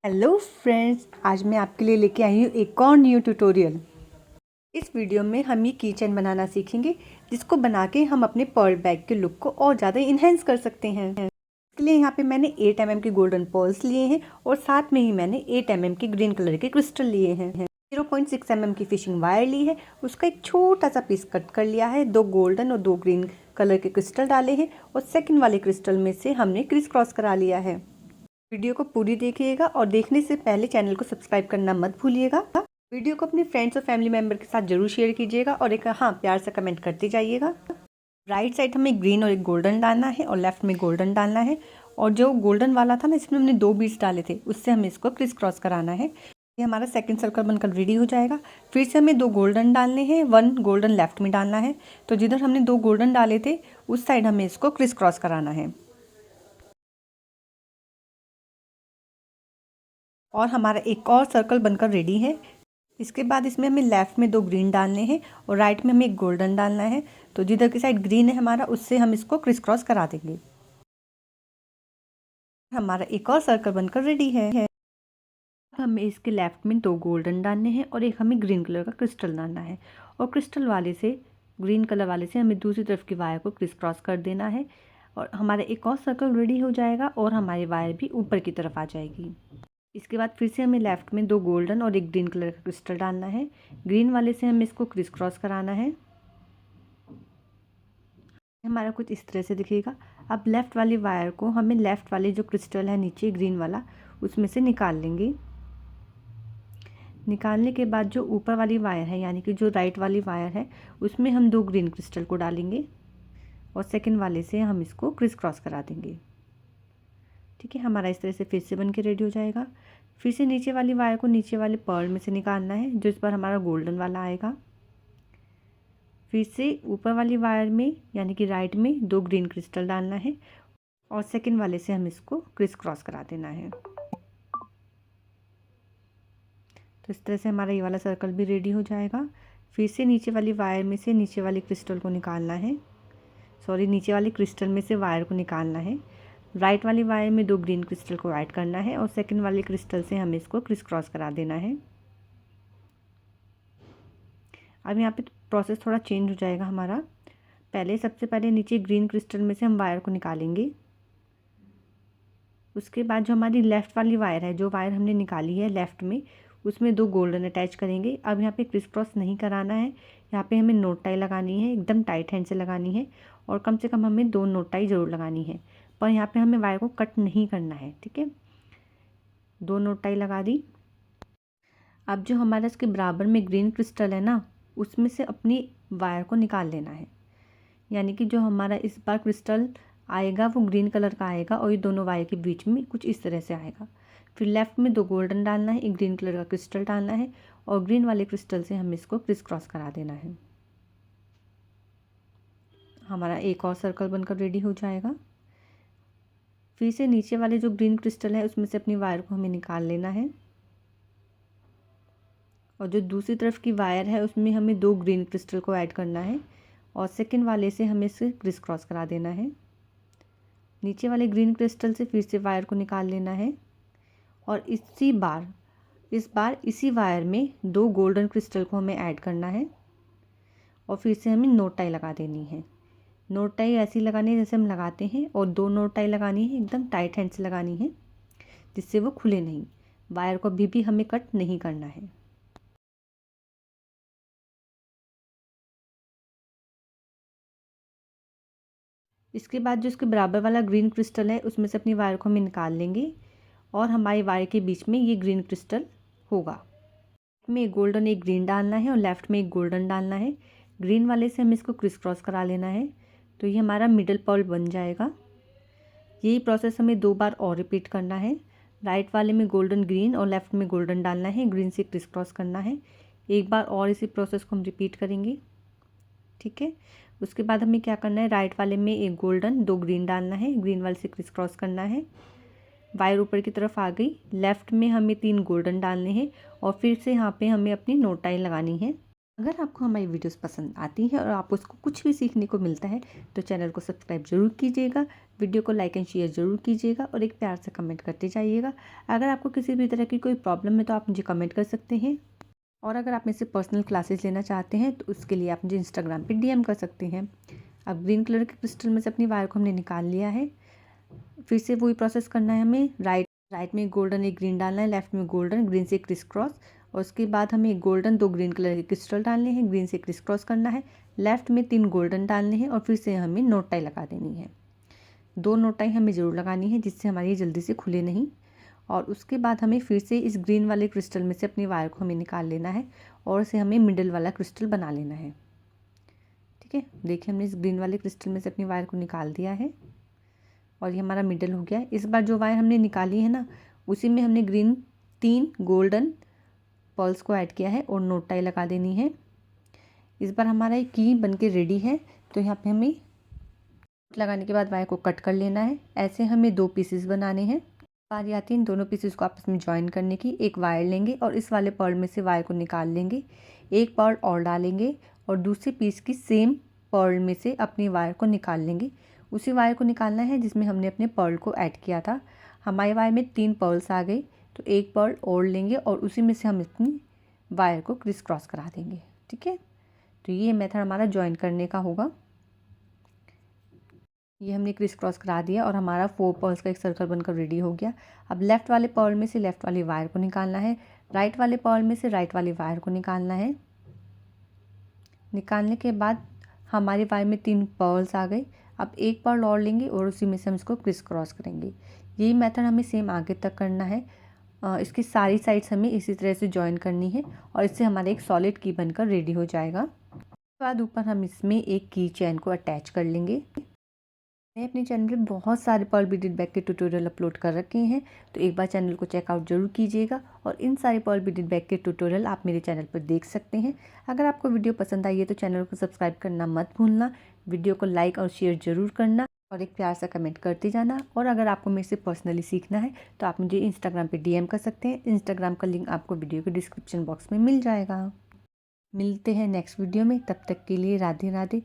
Hello friends, आज मैं आपके लिए लेके आई हूँ एक और न्यू ट्यूटोरियल। इस वीडियो में हम ये की चेन बनाना सीखेंगे, जिसको बना के हम अपने पर्ल बैग के लुक को और ज़्यादा इन्हेंस कर सकते हैं। इसके लिए यहाँ पे मैंने 8 mm के गोल्डन पर्ल्स लिए हैं और साथ में ही मैंने 8 mm के ग्रीन कलर के क्रिस्टल लिए हैं। 0.6 mm की फिशिंग वायर ली है, उसका एक छोटा सा पीस कट कर लिया है, 2 गोल्डन और 2 ग्रीन कलर के क्रिस्टल डाले हैं और सेकेंड वाले क्रिस्टल में से हमने क्रिस क्रॉस करा लिया है। वीडियो को पूरी देखिएगा और देखने से पहले चैनल को सब्सक्राइब करना मत भूलिएगा। वीडियो को अपने फ्रेंड्स और फैमिली मेंबर के साथ जरूर शेयर कीजिएगा और एक प्यार से कमेंट करते जाइएगा। राइट साइड हमें ग्रीन और एक गोल्डन डालना है और लेफ्ट में गोल्डन डालना है। और जो गोल्डन वाला था ना, इसमें हमने 2 बीड्स डाले थे, उससे हमें इसको क्रिस क्रॉस कराना है। ये हमारा सेकंड सर्कल बनकर रेडी हो जाएगा। फिर से हमें 2 गोल्डन डालने हैं, 1 गोल्डन लेफ्ट में डालना है। तो जिधर हमने 2 गोल्डन डाले थे उस साइड हमें इसको क्रिस क्रॉस कराना है। और हमारा एक और सर्कल बनकर रेडी है। इसके बाद इसमें हमें लेफ्ट में 2 ग्रीन डालने हैं और राइट में हमें एक गोल्डन डालना है। तो जिधर की साइड ग्रीन है हमारा, उससे हम इसको क्रिस क्रॉस करा देंगे। हमारा एक और सर्कल बनकर रेडी है। हमें इसके लेफ्ट में 2 गोल्डन डालने हैं और एक हमें ग्रीन कलर का क्रिस्टल डालना है। और क्रिस्टल वाले से, ग्रीन कलर वाले से हमें दूसरी तरफ की वायर को क्रिस क्रॉस कर देना है और हमारा एक और सर्कल रेडी हो जाएगा और हमारी वायर भी ऊपर की तरफ आ जाएगी। इसके बाद फिर से हमें लेफ्ट में 2 गोल्डन और एक ग्रीन कलर का क्रिस्टल डालना है। ग्रीन वाले से हमें इसको क्रिस क्रॉस कराना है। हमारा कुछ इस तरह से दिखेगा। अब लेफ़्ट वाली वायर को हमें लेफ़्ट वाले जो क्रिस्टल है नीचे ग्रीन वाला, उसमें से निकाल लेंगे। निकालने के बाद जो ऊपर वाली वायर है, यानी कि जो राइट वाली वायर है, उसमें हम 2 ग्रीन क्रिस्टल को डालेंगे और सेकंड वाले से हम इसको क्रिस क्रॉस करा देंगे। ठीक है, हमारा इस तरह से फिर से बन के रेडी हो जाएगा। फिर से नीचे वाली वायर को नीचे वाले पर्ल में से निकालना है, जो इस पर हमारा गोल्डन वाला आएगा। फिर से ऊपर वाली वायर में, यानी कि राइट में 2 ग्रीन क्रिस्टल डालना है और सेकंड वाले से हम इसको क्रिस क्रॉस करा देना है। तो इस तरह से हमारा ये वाला सर्कल भी रेडी हो जाएगा। फिर से नीचे वाली वायर में से नीचे वाले क्रिस्टल को निकालना है, नीचे वाले क्रिस्टल में से वायर को निकालना है। राइट वाली वायर में 2 ग्रीन क्रिस्टल को ऐड करना है और सेकंड वाले क्रिस्टल से हमें इसको क्रिस क्रॉस करा देना है। अब यहाँ पे प्रोसेस थोड़ा चेंज हो जाएगा हमारा। सबसे पहले नीचे ग्रीन क्रिस्टल में से हम वायर को निकालेंगे। उसके बाद जो हमारी लेफ़्ट वाली वायर है, जो वायर हमने निकाली है लेफ़्ट में, उसमें 2 गोल्डन अटैच करेंगे। अब यहाँ पे क्रिस क्रॉस नहीं कराना है, यहाँ पे हमें नोट टाई लगानी है, एकदम टाइट हैंड से लगानी है और कम से कम हमें 2 नोट टाई ज़रूर लगानी है। पर यहाँ पे हमें वायर को कट नहीं करना है। ठीक है, 2 नोट टाई लगा दी। अब जो हमारा इसके बराबर में ग्रीन क्रिस्टल है ना, उसमें से अपनी वायर को निकाल लेना है। यानी कि जो हमारा इस बार क्रिस्टल आएगा वो ग्रीन कलर का आएगा और ये दोनों वायर के बीच में कुछ इस तरह से आएगा। फिर लेफ़्ट में 2 गोल्डन डालना है, एक ग्रीन कलर का क्रिस्टल डालना है और ग्रीन वाले क्रिस्टल से हमें इसको क्रिस क्रॉस करा देना है। हमारा एक और सर्कल बनकर रेडी हो जाएगा। फिर से नीचे वाले जो ग्रीन क्रिस्टल है उसमें से अपनी वायर को हमें निकाल लेना है और जो दूसरी तरफ की वायर है उसमें हमें 2 ग्रीन क्रिस्टल को ऐड करना है और सेकंड वाले से हमें इसे क्रिस क्रॉस करा देना है। नीचे वाले ग्रीन क्रिस्टल से फिर से वायर को निकाल लेना है और इस बार इसी वायर में 2 गोल्डन क्रिस्टल को हमें ऐड करना है और फिर से हमें नोट टाई लगा देनी है। नोट टाई ऐसी लगानी है जैसे हम लगाते हैं और 2 नोट टाई लगानी है, एकदम टाइट हैंड से लगानी है जिससे वो खुले नहीं। वायर को भी हमें कट नहीं करना है। इसके बाद जो इसके बराबर वाला ग्रीन क्रिस्टल है उसमें से अपनी वायर को हमें निकाल लेंगे और हमारी वायर के बीच में ये ग्रीन क्रिस्टल होगा। में एक गोल्डन एक ग्रीन डालना है और लेफ़्ट में एक गोल्डन डालना है। ग्रीन वाले से हमें इसको क्रिस क्रॉस करा लेना है, तो ये हमारा मिडल पर्ल बन जाएगा। यही प्रोसेस हमें 2 बार और रिपीट करना है। राइट वाले में गोल्डन ग्रीन और लेफ़्ट में गोल्डन डालना है, ग्रीन से क्रिस क्रॉस करना है। एक बार और इसी प्रोसेस को हम रिपीट करेंगे। ठीक है, उसके बाद हमें क्या करना है, राइट वाले में एक गोल्डन 2 ग्रीन डालना है, ग्रीन वाले से क्रिस क्रॉस करना है। वायर ऊपर की तरफ आ गई। लेफ़्ट में हमें 3 गोल्डन डालने हैं और फिर से यहाँ पे हमें अपनी नोट टाई लगानी है। अगर आपको हमारी वीडियोस पसंद आती हैं और आपको उसको कुछ भी सीखने को मिलता है तो चैनल को सब्सक्राइब जरूर कीजिएगा, वीडियो को लाइक एंड शेयर ज़रूर कीजिएगा और एक प्यार से कमेंट करते जाइएगा। अगर आपको किसी भी तरह की कोई प्रॉब्लम है तो आप मुझे कमेंट कर सकते हैं, और अगर आप मेरे से पर्सनल क्लासेस लेना चाहते हैं तो उसके लिए आप मुझे इंस्टाग्राम पे डीएम कर सकते हैं। अब ग्रीन कलर के क्रिस्टल में से अपनी वायर को हमने निकाल लिया है। फिर से वही प्रोसेस करना है हमें। राइट में गोल्डन एक ग्रीन डालना है, लेफ्ट में गोल्डन, ग्रीन से क्रिस क्रॉस, और उसके बाद हमें गोल्डन 2 ग्रीन कलर के क्रिस्टल डालने हैं, ग्रीन से क्रिस क्रॉस करना है, लेफ्ट में 3 गोल्डन डालने हैं और फिर से हमें नोट टाई लगा देनी है। 2 नोट टाई हमें ज़रूर लगानी है जिससे हमारी जल्दी से खुले नहीं। और उसके बाद हमें फिर से इस ग्रीन वाले क्रिस्टल में से अपनी वायर को हमें निकाल लेना है और इसे हमें मिडिल वाला क्रिस्टल बना लेना है। ठीक है, देखिए हमने इस ग्रीन वाले क्रिस्टल में से अपनी वायर को निकाल दिया है और ये हमारा मिडल हो गया है। इस बार जो वायर हमने निकाली है ना, उसी में हमने ग्रीन 3 गोल्डन पर्ल्स को ऐड किया है और नोट टाई लगा देनी है। इस बार हमारा एक की बन के रेडी है। तो यहाँ पे हमें लगाने के बाद वायर को कट कर लेना है। ऐसे हमें 2 पीसेस बनाने हैं। बारी आती है इन दोनों पीसेस को आपस में ज्वाइन करने की। एक वायर लेंगे और इस वाले पर्ल में से वायर को निकाल लेंगे, एक पर्ल और डालेंगे और दूसरे पीस की सेम पर्ल में से अपनी वायर को निकाल लेंगे। उसी वायर को निकालना है जिसमें हमने अपने पर्ल को ऐड किया था। हमारी वायर में 3 पर्ल्स आ गई, तो एक पर्ल और लेंगे और उसी में से हम अपनी वायर को क्रिस क्रॉस करा देंगे। ठीक है, तो ये मेथड हमारा ज्वाइन करने का होगा। ये हमने क्रिस क्रॉस करा दिया और हमारा 4 पर्ल्स का एक सर्कल बनकर रेडी हो गया। अब लेफ़्ट वाले पर्ल में से लेफ़्ट वाली वायर को निकालना है, राइट वाले पर्ल में से राइट वाली वायर को निकालना है। निकालने के बाद हमारी वायर में 3 पर्ल्स आ गई। अब एक पर्ल और लेंगे और उसी में से हम इसको क्रिस क्रॉस करेंगे। यही मेथड हमें सेम आगे तक करना है। इसकी सारी साइड्स हमें इसी तरह से ज्वाइन करनी है और इससे हमारा एक सॉलिड की बनकर रेडी हो जाएगा। उसके बाद ऊपर हम इसमें एक की चेन को अटैच कर लेंगे। मैं अपने चैनल पे बहुत सारे पर्ल बीडेड बैग के ट्यूटोरियल अपलोड कर रखे हैं, तो एक बार चैनल को चेकआउट जरूर कीजिएगा और इन सारे पर्ल बीडेड बैग के ट्यूटोरियल आप मेरे चैनल पर देख सकते हैं। अगर आपको वीडियो पसंद आई है तो चैनल को सब्सक्राइब करना मत भूलना, वीडियो को लाइक और शेयर ज़रूर करना और एक प्यार सा कमेंट करते जाना। और अगर आपको मेरे से पर्सनली सीखना है तो आप मुझे इंस्टाग्राम पर DM कर सकते हैं। इंस्टाग्राम का लिंक आपको वीडियो के डिस्क्रिप्शन बॉक्स में मिल जाएगा। मिलते हैं नेक्स्ट वीडियो में, तब तक के लिए राधे राधे।